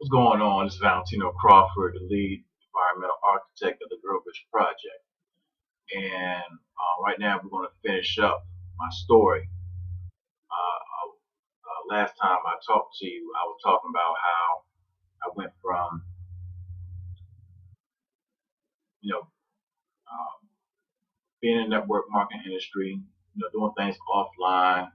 What's going on? This is Valentino Crawford, the lead environmental architect of the Grow Rich Project. And right now we're going to finish up my story. Last time I talked to you, I was talking about how I went from, you know, being in the network marketing industry, doing things offline,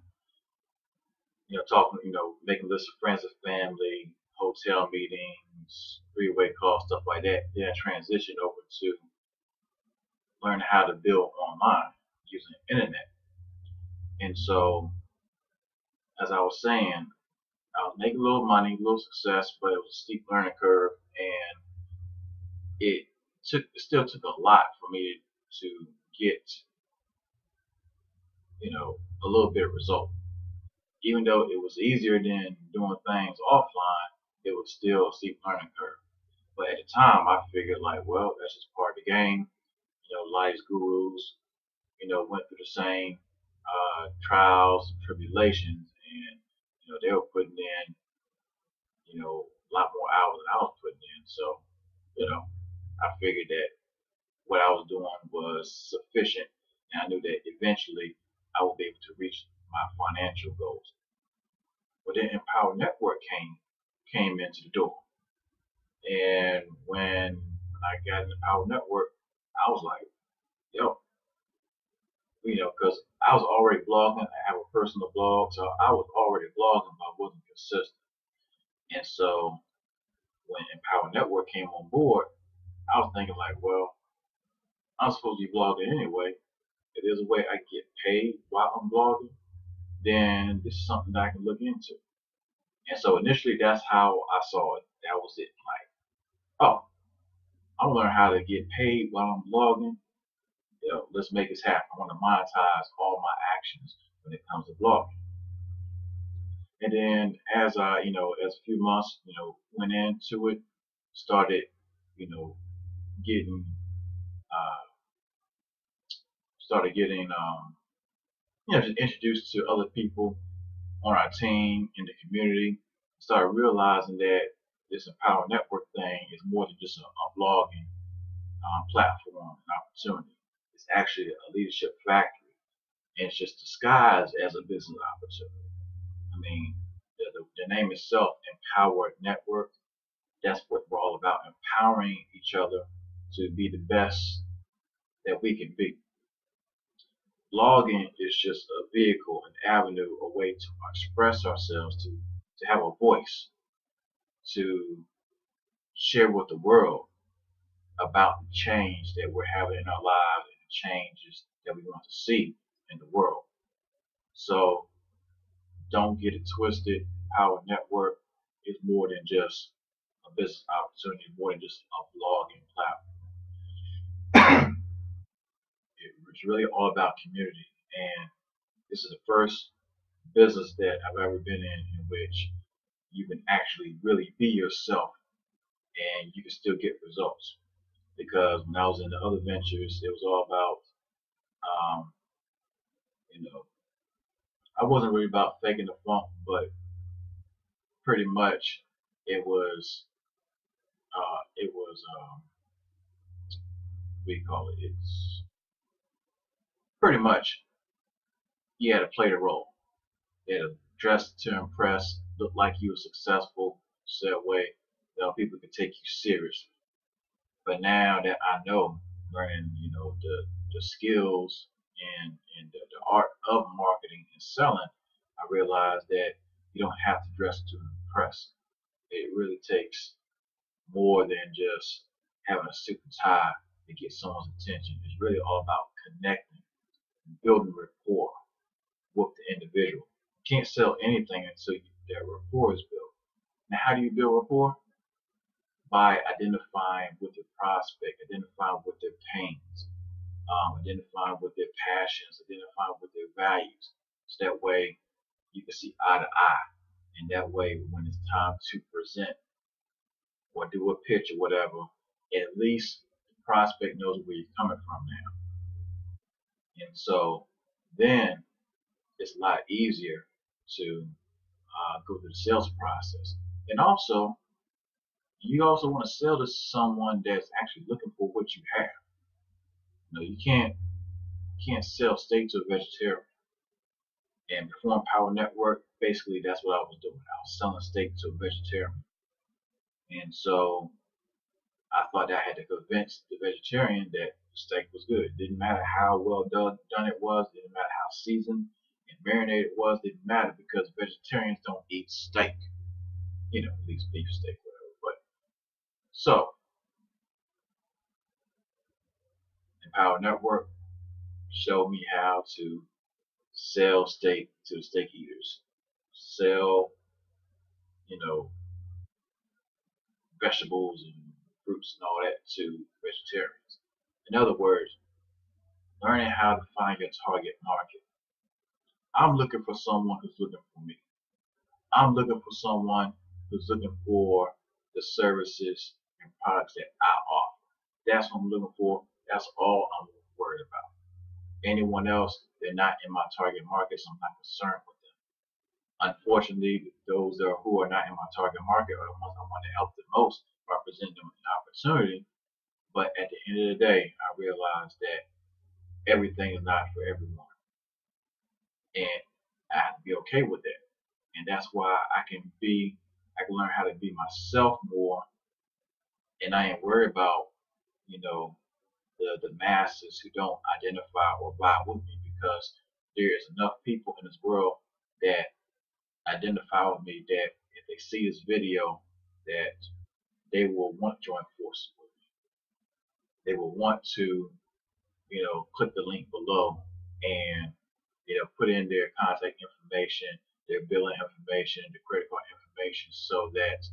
talking, making lists of friends and family, hotel meetings, three-way calls, stuff like that. Then I transitioned over to learn how to build online using the internet. And so, as I was saying, I was making a little money, a little success, but it was a steep learning curve, and it still took a lot for me to get, a little bit of result. Even though it was easier than doing things offline, it was still a steep learning curve. But at the time, I figured like, well, that's just part of the game. Life's gurus, went through the same trials, tribulations, and they were putting in, a lot more hours than I was putting in. So, I figured that what I was doing was sufficient, and I knew that eventually I would be able to reach my financial goals. But then Empower Network came into the door, and when I got in the Empower Network, I was like, yo, because I was already blogging. I have a personal blog, so I was already blogging, but I wasn't consistent. And so when Empower Network came on board, I was thinking like, well, I'm supposed to be blogging anyway. If there's a way I get paid while I'm blogging, then this is something that I can look into. And so initially, that's how I saw it. That was it. Like, oh, I'm gonna learn how to get paid while I'm blogging. Let's make this happen. I want to monetize all my actions when it comes to blogging. And then as as a few months, went into it, started, getting, uh, just introduced to other people on our team in the community. Started realizing that this Empower Network thing is more than just a blogging platform and opportunity. It's actually a leadership factory, and it's just disguised as a business opportunity. I mean, the name itself, Empowered Network, that's what we're all about, empowering each other to be the best that we can be. Blogging is just a vehicle, an avenue, a way to express ourselves, to have a voice, to share with the world about the change that we're having in our lives and the changes that we want to see in the world. So don't get it twisted. Power Network is more than just a business opportunity, more than just a blogging platform. It's really all about community, and this is the first business that I've ever been in which you can actually really be yourself and you can still get results. Because when I was in the other ventures, it was all about, um, you know, I wasn't really about faking the funk, but pretty much it was, what do you call it? It's pretty much you had to play the role. You had to dress to impress, look like you were successful, so that way, people could take you seriously. But now that I know, learning, the skills and the art of marketing and selling, I realized that you don't have to dress to impress. It really takes more than just having a suit and tie to get someone's attention. It's really all about connecting, building rapport with the individual. You can't sell anything until that rapport is built. Now, how do you build rapport? By identifying with your prospect, identifying with their pains, identifying with their passions, identifying with their values. So that way you can see eye to eye. And that way, when it's time to present or do a pitch or whatever, at least the prospect knows where you're coming from now. And so then it's a lot easier to go through the sales process. And also, you also want to sell to someone that's actually looking for what you have. You can't sell steak to a vegetarian. And before Power Network, basically that's what I was doing. I was selling steak to a vegetarian. And so I thought I had to convince the vegetarian that the steak was good. It didn't matter how well done it was, didn't matter how seasoned and marinated it was, didn't matter, because vegetarians don't eat steak. At least beef steak, whatever. But so the Power Network showed me how to sell steak to steak eaters. Sell, vegetables and fruits and all that to vegetarians. In other words, learning how to find your target market. I'm looking for someone who's looking for me. I'm looking for someone who's looking for the services and products that I offer. That's what I'm looking for. That's all I'm worried about. Anyone else, they're not in my target market, so I'm not concerned with them. Unfortunately, those who are not in my target market are the ones I want to help the most by presenting them an opportunity. But at the end of the day, I realized that everything is not for everyone. And I have to be okay with that. And that's why I can learn how to be myself more, and I ain't worried about, the masses who don't identify or vibe with me, because there is enough people in this world that identify with me that if they see this video, that they will want to join forces with me. They will want to, click the link below and, put in their contact information, their billing information, their credit card information, so that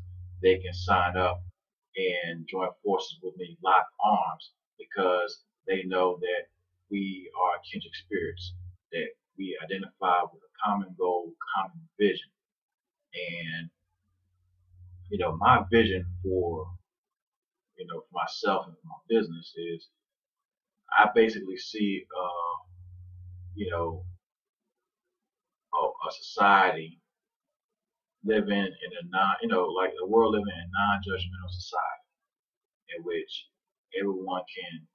they can sign up and join forces with me, lock arms, because they know that we are kindred spirits, that we identify with a common goal, common vision. And my vision for for myself and for my business is, I basically see a society living in like the world living in a non-judgmental society, in which everyone can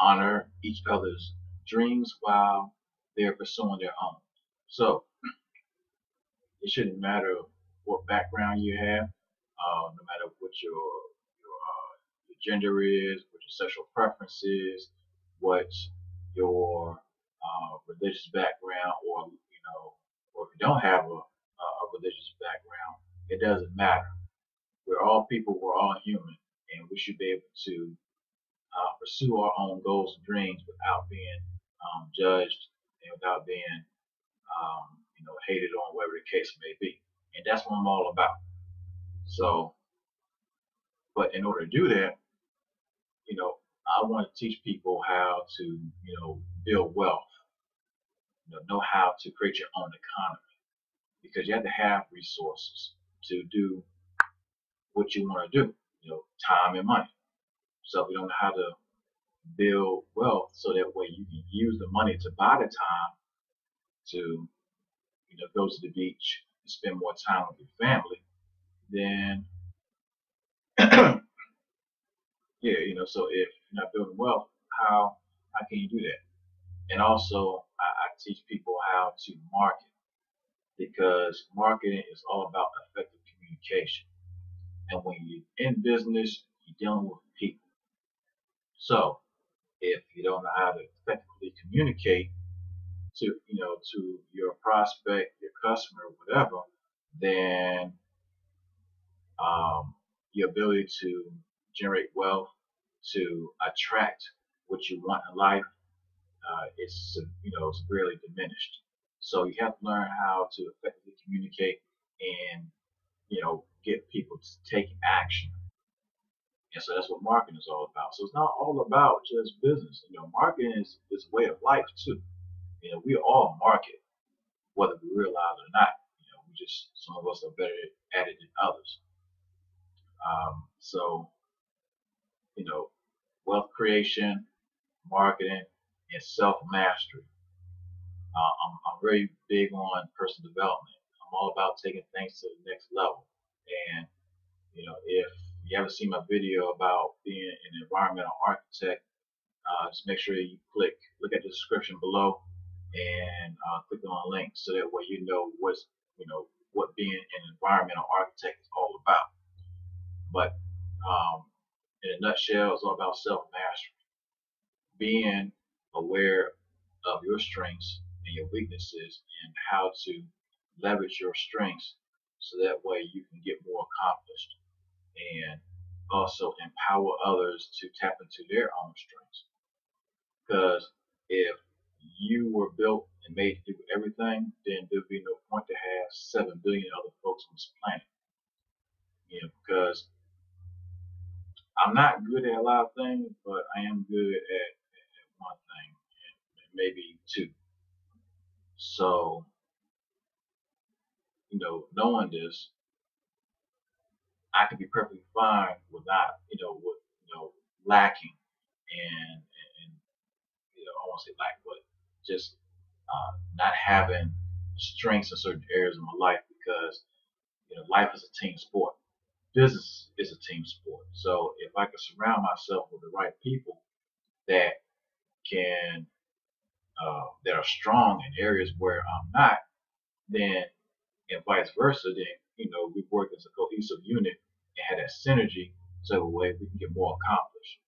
honor each other's dreams while they're pursuing their own. So it shouldn't matter what background you have, no matter what your gender is, what your sexual preference is, what your religious background, or if you don't have a religious background, it doesn't matter. We're all people, we're all human, and we should be able to pursue our own goals and dreams without being judged and without being hated on, whatever the case may be. And that's what I'm all about. So, but in order to do that, I want to teach people how to, build wealth, know how to create your own economy, because you have to have resources to do what you want to do, time and money. So if you don't know how to build wealth, so that way you can use the money to buy the time to, go to the beach and spend more time with your family, then yeah, so if you're not building wealth, how can you do that? And also, I teach people how to market, because marketing is all about effective communication. And when you're in business, you're dealing with people. So if you don't know how to effectively communicate to to your prospect, your customer, whatever, then your ability to generate wealth, to attract what you want in life, is severely diminished. So you have to learn how to effectively communicate and get people to take action. And so that's what marketing is all about. So it's not all about just business. Marketing is a way of life too. We all market, whether we realize it or not. Some of us are better at it than others. So wealth creation, marketing, and self-mastery. I'm very big on personal development. I'm all about taking things to the next level. And if you haven't seen my video about being an environmental architect, just make sure you look at the description below, and click on a link so that way what being an environmental architect is all about. But in a nutshell, it's all about self-mastery, being aware of your strengths and your weaknesses, and how to leverage your strengths so that way you can get more accomplished, and also empower others to tap into their own strengths. Because if you were built and made to do everything, then there'd be no point to have 7 billion other folks on this planet. Because I'm not good at a lot of things, but I am good at one thing, and maybe two. So, knowing this, I could be perfectly fine without, lacking, and I won't say lack, but just not having strengths in certain areas of my life, because life is a team sport. Business is a team sport. So if I can surround myself with the right people that can that are strong in areas where I'm not, then, and vice versa, then we work as a cohesive unit and have that synergy, so that way we can get more accomplished.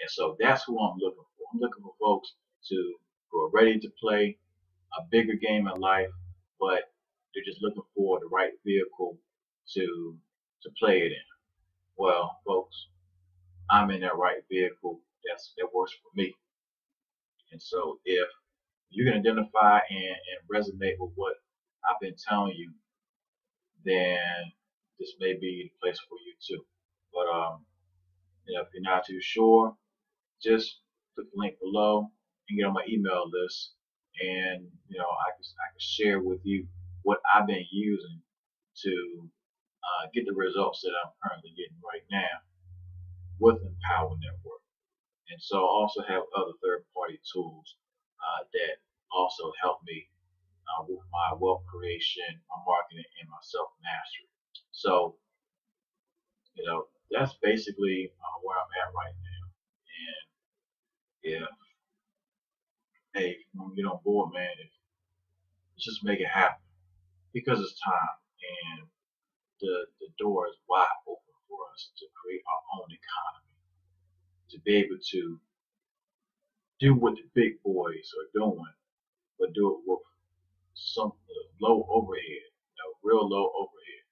And so that's who I'm looking for. I'm looking for folks who are ready to play a bigger game in life, but they're just looking for the right vehicle to play it in. Well, folks, I'm in that right vehicle that works for me. And so if you can identify and resonate with what I've been telling you, then this may be the place for you too. But if you're not too sure, just click the link below and get on my email list, and I can share with you what I've been using to get the results that I'm currently getting right now with Empower Network. And so I also have other third-party tools that also help me with my wealth creation, my marketing, and my self-mastery. So, that's basically where I'm at right now. And hey, when you get on board, man, just make it happen, because it's time, and the door is wide open for us to create our own economy, to be able to do what the big boys are doing, but do it with some low overhead, real low overhead.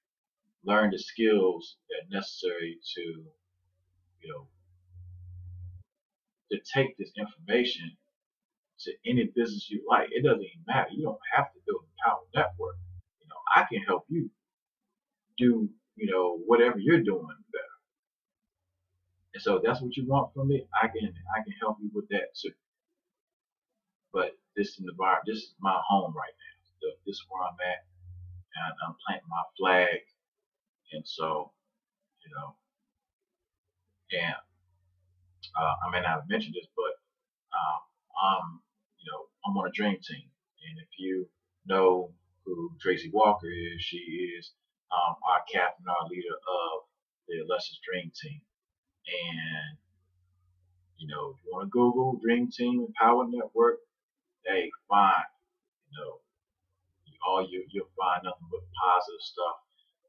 Learn the skills that are necessary to, to take this information to any business you like. It doesn't even matter. You don't have to build a power network. I can help you do, whatever you're doing better. And so that's what you want from me. I can help you with that too. But this is my home right now. So this is where I'm at, and I'm planting my flag. And so, and I may not have mentioned this, but I'm on a dream team. And if you know who Tracy Walker is, she is our captain, our leader of the Illustrious Dream Team. And if you want to Google Dream Team Empower Network, hey, fine. You'll find nothing but positive stuff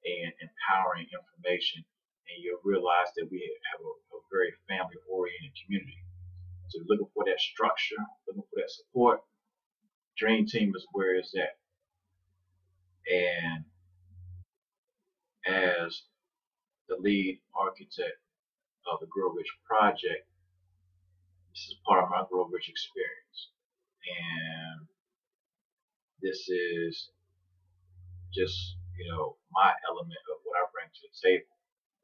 and empowering information, and you'll realize that we have a very family-oriented community. So looking for that structure, looking for that support, Dream Team is where it's at. And as the lead architect of the Grow Rich project, this is part of my Grow Rich experience. And this is just, my element of what I bring to the table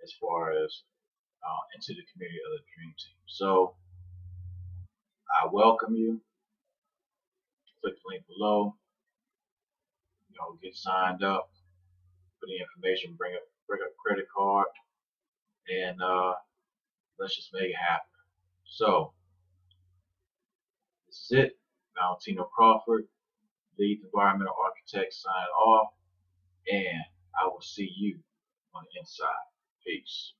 as far as into the community of the Dream Team. So I welcome you. Click the link below. Get signed up, put the information, bring up credit card, and let's just make it happen. So this is it. Valentino Crawford, lead environmental architect, signing off, and I will see you on the inside. Peace.